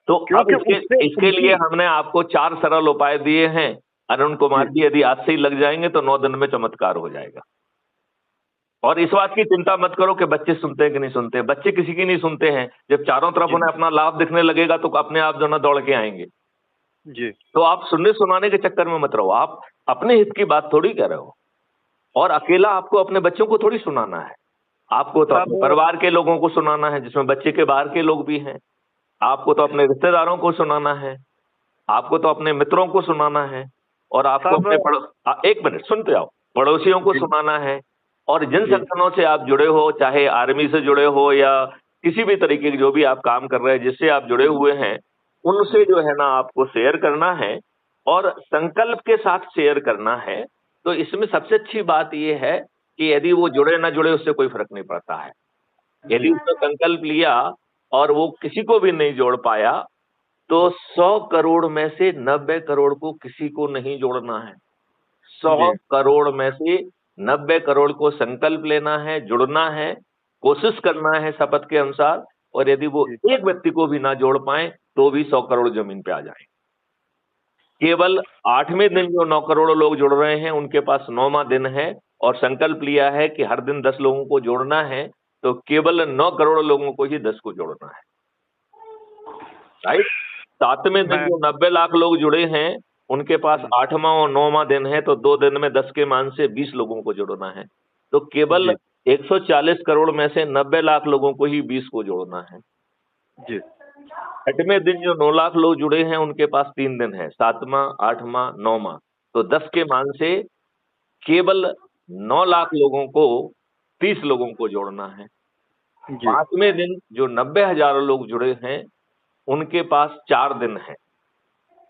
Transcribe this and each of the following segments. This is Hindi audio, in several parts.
तो अब क्योंकि इसके उससे इसके लिए हमने आपको 4 सरल उपाय दिए हैं अरुण कुमार जी। यदि आज से ही लग जाएंगे तो 9 दिन में चमत्कार हो जाएगा। और इस बात की चिंता मत करो कि बच्चे सुनते हैं कि नहीं सुनते। बच्चे किसी की नहीं सुनते हैं। जब चारों तरफ जी उन्हें अपना लाभ दिखने लगेगा तो अपने आप जो ना दौड़ के आएंगे। जी तो आप सुनने सुनाने के चक्कर में मत रहो। आप अपने हित की बात थोड़ी कर रहे हो। और अकेला आपको अपने बच्चों को थोड़ी सुनाना है। आपको तो अपने सब परिवार के लोगों को सुनाना है, जिसमें बच्चे के बाहर के लोग भी हैं। आपको तो अपने रिश्तेदारों को सुनाना है। आपको तो अपने मित्रों को सुनाना है। और आपको सब अपने एक मिनट सुनते आओ, पड़ोसियों को जी सुनाना है। और जिन जी संगठनों से आप जुड़े हो, चाहे आर्मी से जुड़े हो या किसी भी तरीके की जो भी आप काम कर रहे हैं, जिससे आप जुड़े हुए हैं, उनसे जो है ना आपको शेयर करना है और संकल्प के साथ शेयर करना है। तो इसमें सबसे अच्छी बात यह है कि यदि वो जुड़े ना जुड़े उससे कोई फर्क नहीं पड़ता है। जी यदि उसने संकल्प लिया और वो किसी को भी नहीं जोड़ पाया तो 100 करोड़ में से 90 करोड़ को किसी को नहीं जोड़ना है। 100 जी करोड़ में से 90 करोड़ को संकल्प लेना है, जुड़ना है, कोशिश करना है शपथ के अनुसार। और यदि वो जी एक व्यक्ति को भी ना जोड़ पाए तो भी 100 करोड़ जमीन पे आ जाए। केवल 8वें दिन जो 9 करोड़ लोग जुड़ रहे हैं उनके पास 9वां दिन है और संकल्प लिया है कि हर दिन 10 लोगों को जोड़ना है। तो केवल 9 करोड़ लोगों को ही 10 को जोड़ना है। राइट। 7वें दिन मैं जो 90 लाख लोग जुड़े हैं उनके पास 8वां और 9वां दिन है। तो 2 दिन में 10 के मान से 20 लोगों को जोड़ना है। तो केवल जी 140 करोड़ में से 90 लाख लोगों को ही 20 को जोड़ना है। जी 8वें दिन जो 9 लाख लोग जुड़े हैं उनके पास 3 दिन है, 7वां, 8वां, 9वां। तो 10 के मान से केवल 9 लाख लोगों को 30 लोगों को जोड़ना है। जी 5वें दिन जो 90,000 लोग जुड़े हैं उनके पास 4 दिन है।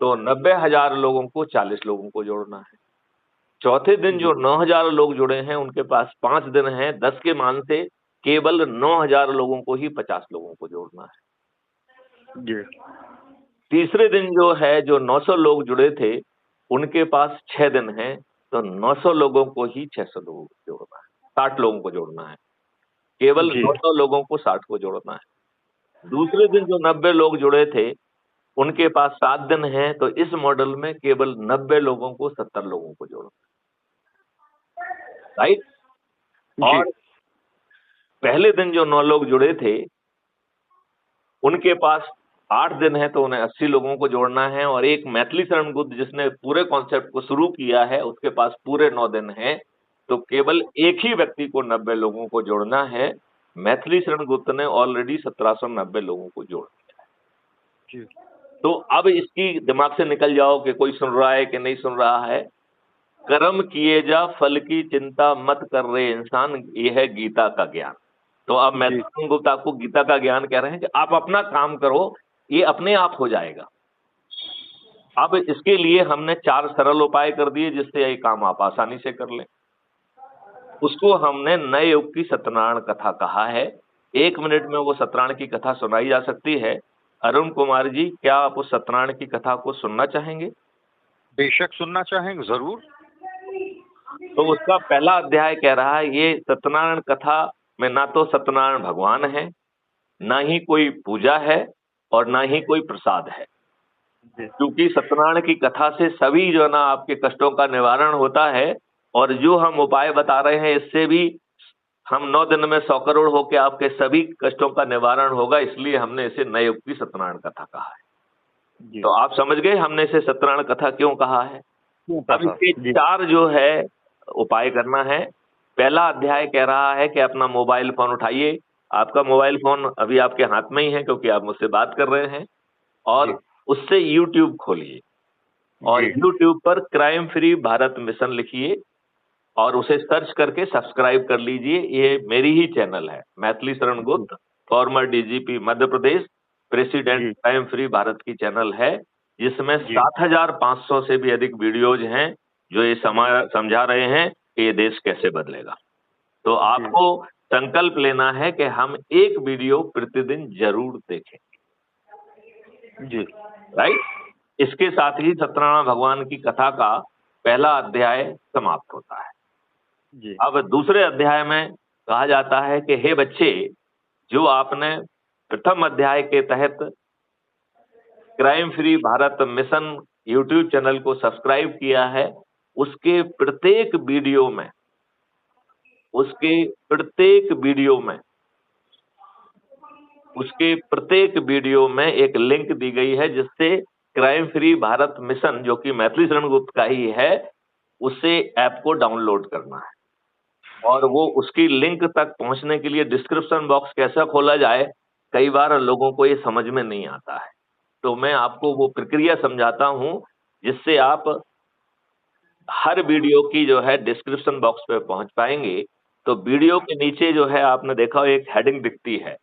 तो 90,000 लोगों को 40 लोगों को जोड़ना है। चौथे दिन जी जो 9,000 लोग जुड़े हैं उनके पास 5 दिन है। 10 के मान से केवल 9,000 लोगों को ही 50 लोगों को जोड़ना है। जी तीसरे दिन जो है जो 900 लोग जुड़े थे उनके पास 6 दिन है। तो 900 लोगों को ही 600 लोगों को जोड़ना है। 60 लोगों को जोड़ना है। केवल जी 900 लोगों को 60 को जोड़ना है। दूसरे दिन जो 90 लोग जुड़े थे उनके पास 7 दिन है। तो इस मॉडल में केवल 90 लोगों को 70 लोगों को जोड़ना है। राइट। जी और पहले दिन जो 9 लोग जुड़े थे उनके पास 8 दिन है। तो उन्हें 80 लोगों को जोड़ना है। और एक मैथिली शरण गुप्त जिसने पूरे कॉन्सेप्ट को शुरू किया है उसके पास पूरे 9 दिन है। तो केवल एक ही व्यक्ति को 90 लोगों को जोड़ना है। मैथिली शरण गुप्त ने ऑलरेडी 1790 लोगों को जोड़ दिया है। जी तो अब इसकी दिमाग से निकल जाओ कि कोई सुन रहा है कि नहीं सुन रहा है। कर्म किए जा फल की चिंता मत कर रहे इंसान, ये है गीता का ज्ञान। तो अब जी मैथिली गुप्ता आपको गीता का ज्ञान कह रहे हैं कि आप अपना काम करो, ये अपने आप हो जाएगा। अब इसके लिए हमने 4 सरल उपाय कर दिए जिससे ये काम आप आसानी से कर लें। उसको हमने नए युग की सत्यनारायण कथा कहा है। 1 मिनट में वो सत्यनारायण की कथा सुनाई जा सकती है। अरुण कुमार जी, क्या आप उस सत्यनारायण की कथा को सुनना चाहेंगे? बेशक सुनना चाहेंगे, जरूर। तो उसका पहला अध्याय कह रहा है ये सत्यनारायण कथा में ना तो सत्यनारायण भगवान है, ना ही कोई पूजा है और ना ही कोई प्रसाद है। जी क्योंकि सत्यनारायण की कथा से सभी जो है ना आपके कष्टों का निवारण होता है। और जो हम उपाय बता रहे हैं इससे भी हम 9 दिन में 100 करोड़ होके आपके सभी कष्टों का निवारण होगा। इसलिए हमने इसे नए युग की सत्यनारायण कथा कहा है। जी तो आप समझ गए हमने इसे सत्यनारायण कथा क्यों कहा है। क्यों अब कहा? इसके जी 4 जो है उपाय करना है। पहला अध्याय कह रहा है कि अपना मोबाइल फोन उठाइए। आपका मोबाइल फोन अभी आपके हाथ में ही है क्योंकि आप मुझसे बात कर रहे हैं। जी और उससे यूट्यूब खोलिए और जी यूट्यूब पर क्राइम फ्री भारत मिशन लिखिए और उसे सर्च करके सब्सक्राइब कर लीजिए। ये मेरी ही चैनल है, मैथिली शरण जी गुप्त, farmer DGP Madhya Pradesh, president जी क्राइम फ्री भारत की चैनल है, जिसमें जी 7,500 से भी अधिक वीडियोज हैं जो ये समझा रहे हैं कि ये देश कैसे बदलेगा। तो जी आपको संकल्प लेना है कि हम एक वीडियो प्रतिदिन जरूर देखें। जी राइट। इसके साथ ही सत्यनारायण भगवान की कथा का पहला अध्याय समाप्त होता है। जी अब दूसरे अध्याय में कहा जाता है कि हे बच्चे, जो आपने प्रथम अध्याय के तहत crime free Bharat mission YouTube channel को सब्सक्राइब किया है, उसके प्रत्येक वीडियो में उसके प्रत्येक वीडियो में उसके प्रत्येक वीडियो में एक लिंक दी गई है, जिससे क्राइम फ्री भारत मिशन, जो कि मैथिली शरण गुप्त का ही है, उसे ऐप को डाउनलोड करना है। और वो उसकी लिंक तक पहुंचने के लिए डिस्क्रिप्शन बॉक्स कैसा खोला जाए, कई बार लोगों को ये समझ में नहीं आता है। तो मैं आपको वो प्रक्रिया समझाता हूं, जिससे आप हर वीडियो की जो है डिस्क्रिप्शन बॉक्स पे पहुंच पाएंगे। तो वीडियो के नीचे जो है आपने देखा एक हेडिंग दिखती है,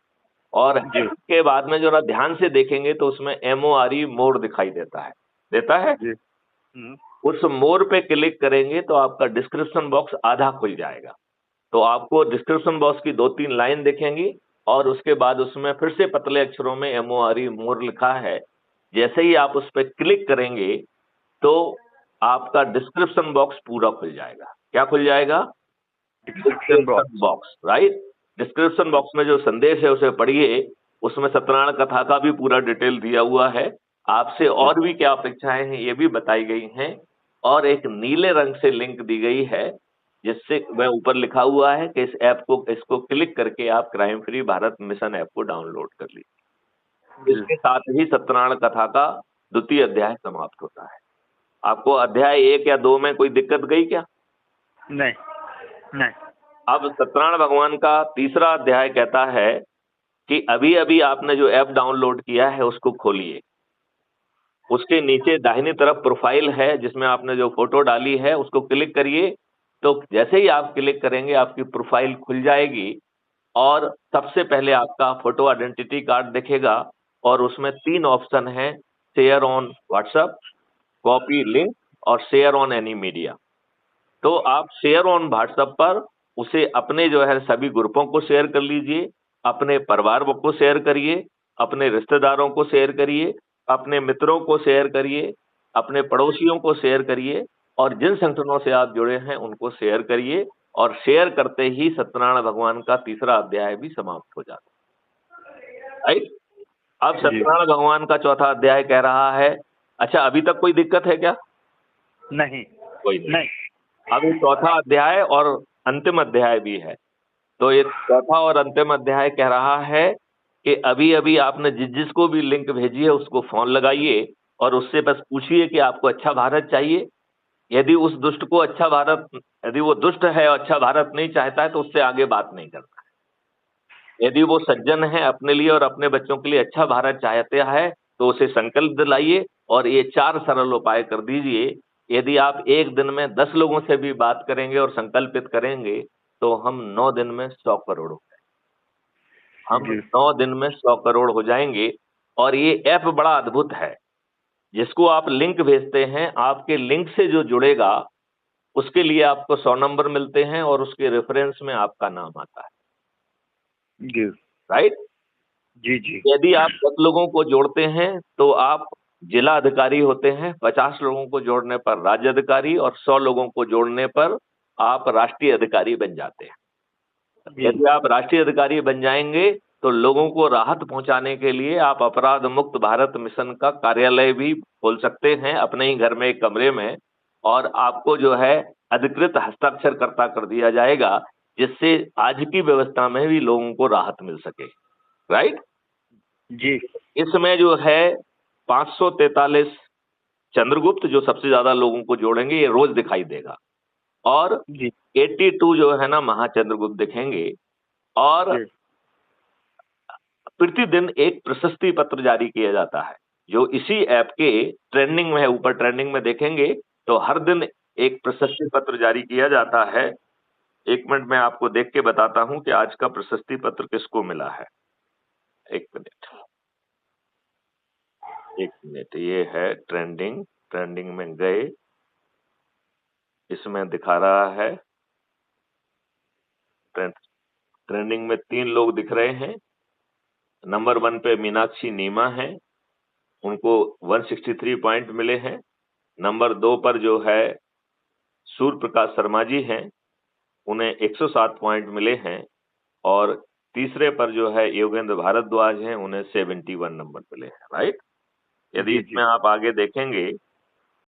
और जी हेडिंग के बाद में जरा ध्यान से देखेंगे तो उसमें MORE मोर दिखाई देता है। जी। उस मोर पे क्लिक करेंगे तो आपका डिस्क्रिप्शन बॉक्स आधा खुल जाएगा। तो आपको डिस्क्रिप्शन बॉक्स की 2-3 लाइन दिखेंगी, और उसके बाद उसमें फिर से पतले अक्षरों में MORE मोर लिखा है। जैसे ही आप उस पर क्लिक करेंगे तो आपका डिस्क्रिप्शन बॉक्स पूरा खुल जाएगा। क्या खुल जाएगा? Description description box, right. Description box में जो संदेश है उसे पढ़िए, उसमें सत्यनारायण कथा का भी पूरा डिटेल दिया हुआ है। आपसे और भी क्या अपेक्षाएं हैं ये भी बताई गई हैं, और एक नीले रंग से लिंक दी गई है, जिससे वह ऊपर लिखा हुआ है कि इसको क्लिक करके आप crime free Bharat mission app को डाउनलोड कर लीजिए। इसके साथ ही सत्यनारायण कथा का द्वितीय अध्याय समाप्त होता है। आपको अध्याय 1 या 2 में कोई दिक्कत गई क्या? नहीं नहीं। अब सत्यनारायण भगवान का तीसरा अध्याय कहता है कि अभी अभी आपने जो ऐप डाउनलोड किया है उसको खोलिए। उसके नीचे दाहिनी तरफ प्रोफाइल है, जिसमें आपने जो फोटो डाली है उसको क्लिक करिए। तो जैसे ही आप क्लिक करेंगे आपकी प्रोफाइल खुल जाएगी, और सबसे पहले आपका फोटो आइडेंटिटी कार्ड दिखेगा, और उसमें 3 ऑप्शन हैं: share on WhatsApp, copy link, और शेयर ऑन एनी मीडिया। तो आप शेयर ऑन व्हाट्सएप पर उसे अपने जो है सभी ग्रुपों को शेयर कर लीजिए, अपने परिवार को शेयर करिए, अपने रिश्तेदारों को शेयर करिए, अपने मित्रों को शेयर करिए, अपने पड़ोसियों को शेयर करिए, और जिन संगठनों से आप जुड़े हैं उनको शेयर करिए। और शेयर करते ही सत्यनारायण भगवान का तीसरा अध्याय भी समाप्त हो जाता है, राइट। अब जी सत्यनारायण भगवान का चौथा अध्याय कह रहा है, अच्छा अभी तक कोई दिक्कत है क्या? नहीं कोई नहीं। नहीं। अब ये चौथा अध्याय और अंतिम अध्याय भी है। तो ये चौथा और अंतिम अध्याय कह रहा है कि अभी अभी आपने जिसको भी लिंक भेजी है उसको फोन लगाइए, और उससे बस पूछिए कि आपको अच्छा भारत चाहिए। यदि उस दुष्ट को अच्छा भारत, यदि वो दुष्ट है और अच्छा भारत नहीं चाहता है तो उससे आगे बात नहीं करना है। यदि वो सज्जन है, अपने लिए और अपने बच्चों के लिए अच्छा भारत चाहते हैं, तो उसे संकल्प दिलाइए और ये 4 सरल उपाय कर दीजिए। यदि आप एक दिन में 10 लोगों से भी बात करेंगे और संकल्पित करेंगे तो हम 9 दिन में 100 करोड़ हो गए। हम जी 9 दिन में 100 करोड़ हो जाएंगे। और ये ऐप बड़ा अद्भुत है। जिसको आप लिंक भेजते हैं, आपके लिंक से जो जुड़ेगा उसके लिए आपको 100 नंबर मिलते हैं, और उसके रेफरेंस में आपका नाम आता है, जी राइट। जी जी यदि आप 10 लोगों को जोड़ते हैं तो आप जिला अधिकारी होते हैं, 50 लोगों को जोड़ने पर राज्य अधिकारी, और 100 लोगों को जोड़ने पर आप राष्ट्रीय अधिकारी बन जाते हैं। जी यदि आप राष्ट्रीय अधिकारी बन जाएंगे तो लोगों को राहत पहुंचाने के लिए आप अपराध मुक्त भारत मिशन का कार्यालय भी खोल सकते हैं अपने ही घर में एक कमरे में, और आपको जो है अधिकृत हस्ताक्षरकर्ता कर दिया जाएगा, जिससे आज की व्यवस्था में भी लोगों को राहत मिल सके, राइट। जी इसमें जो है 543 चंद्रगुप्त जो सबसे ज्यादा लोगों को जोड़ेंगे, ये रोज दिखाई देगा। और जी 82 जो है ना महाचंद्रगुप्त दिखेंगे। और जी प्रतिदिन एक प्रशस्ति पत्र जारी किया जाता है, जो इसी ऐप के ट्रेंडिंग में है। ऊपर ट्रेंडिंग में देखेंगे तो हर दिन एक प्रशस्ति पत्र जारी किया जाता है। एक मिनट में आपको देख के बताता हूं कि आज का प्रशस्ति पत्र किसको मिला है। एक मिनट, एक मिनट, ये है ट्रेंडिंग। ट्रेंडिंग में गए, इसमें दिखा रहा है ट्रेंडिंग में 3 लोग दिख रहे हैं। नंबर 1 पे मीनाक्षी नीमा है, उनको 163 पॉइंट मिले हैं। नंबर 2 पर जो है सूर्य प्रकाश शर्मा जी हैं, उन्हें 107 पॉइंट मिले हैं। और तीसरे पर जो है योगेंद्र भारद्वाज हैं, उन्हें 71 नंबर मिले हैं, राइट। यदि जी, इसमें आप आगे देखेंगे